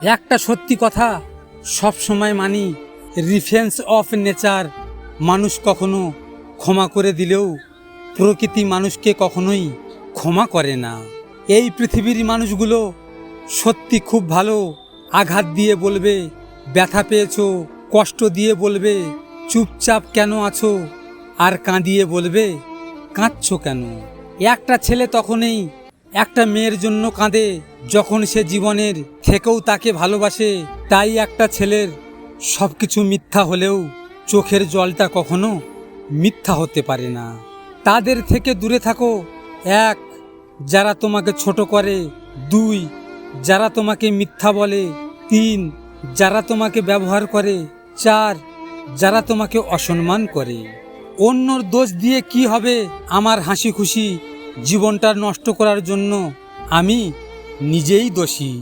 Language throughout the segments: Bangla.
একটা সত্যি কথা সব সময় মানি, রিফেন্স অফ নেচার। মানুষ কখনো ক্ষমা করে দিলেও প্রকৃতি মানুষকে কখনোই ক্ষমা করে না। এই পৃথিবীর মানুষগুলো সত্যি খুব ভালো। আঘাত দিয়ে বলবে ব্যথা পেয়েছো, কষ্ট দিয়ে বলবে চুপচাপ কেন আছো, আর কাঁদিয়ে বলবে কাঁদছো কেন। একটা ছেলে তখনই একটা মেয়ের জন্য কাঁদে যখন সে জীবনের থেকেও তাকে ভালোবাসে। তাই একটা ছেলের সব কিছু মিথ্যা হলেও চোখের জলটা কখনো মিথ্যা হতে পারে না। তাদের থেকে দূরে থাকো। 1, যারা তোমাকে ছোট করে। 2, যারা তোমাকে মিথ্যা বলে। 3, যারা তোমাকে ব্যবহার করে। 4, যারা তোমাকে অসম্মান করে। অন্যর দোষ দিয়ে কি হবে? আমার হাসি খুশি জীবনটা নষ্ট করার জন্য আমি নিজেই দোষী।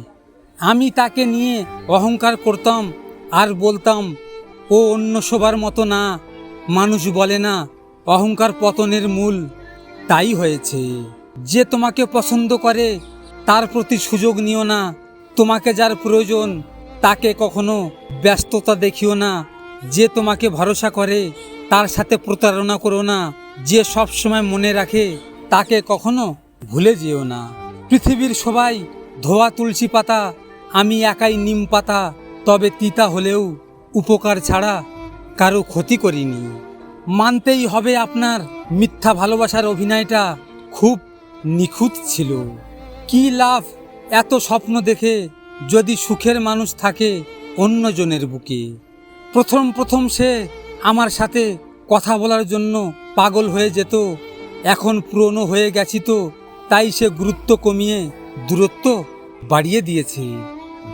আমি তাকে নিয়ে অহংকার করতাম আর বলতাম ও অন্য সবার মতো না। মানুষ বলে না অহংকার পতনের মূল। তাই হয়েছে। যে তোমাকে পছন্দ করে তার প্রতি সুযোগ নিও না। তোমাকে যার প্রয়োজন তাকে কখনো ব্যস্ততা দেখিও না। যে তোমাকে ভরসা করে তার সাথে প্রতারণা করো না। যে সব সময় মনে রাখে তাকে কখনো ভুলে যেও না। পৃথিবীর সবাই ধোয়া তুলসী পাতা, আমি একাই নিম পাতা। তবে তিতা হলেও উপকার ছাড়া কারো ক্ষতি করিনি। মানতেই হবে আপনার মিথ্যা ভালোবাসার অভিনয়টা খুব নিখুঁত ছিল। কি লাভ এত স্বপ্ন দেখে যদি সুখের মানুষ থাকে অন্যজনের বুকে। প্রথম সে আমার সাথে কথা বলার জন্য পাগল হয়ে যেত। এখন পুরনো হয়ে গেছি তো, তাই সে গুরুত্ব কমিয়ে দূরত্ব বাড়িয়ে দিয়েছে।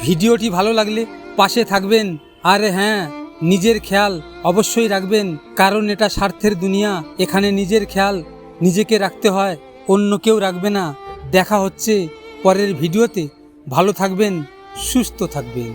ভিডিওটি ভালো লাগলে পাশে থাকবেন। আর হ্যাঁ, নিজের খেয়াল অবশ্যই রাখবেন, কারণ এটা স্বার্থের দুনিয়া। এখানে নিজের খেয়াল নিজেকে রাখতে হয়, অন্য কেউ রাখবে না। দেখা হচ্ছে পরের ভিডিওতে। ভালো থাকবেন, সুস্থ থাকবেন।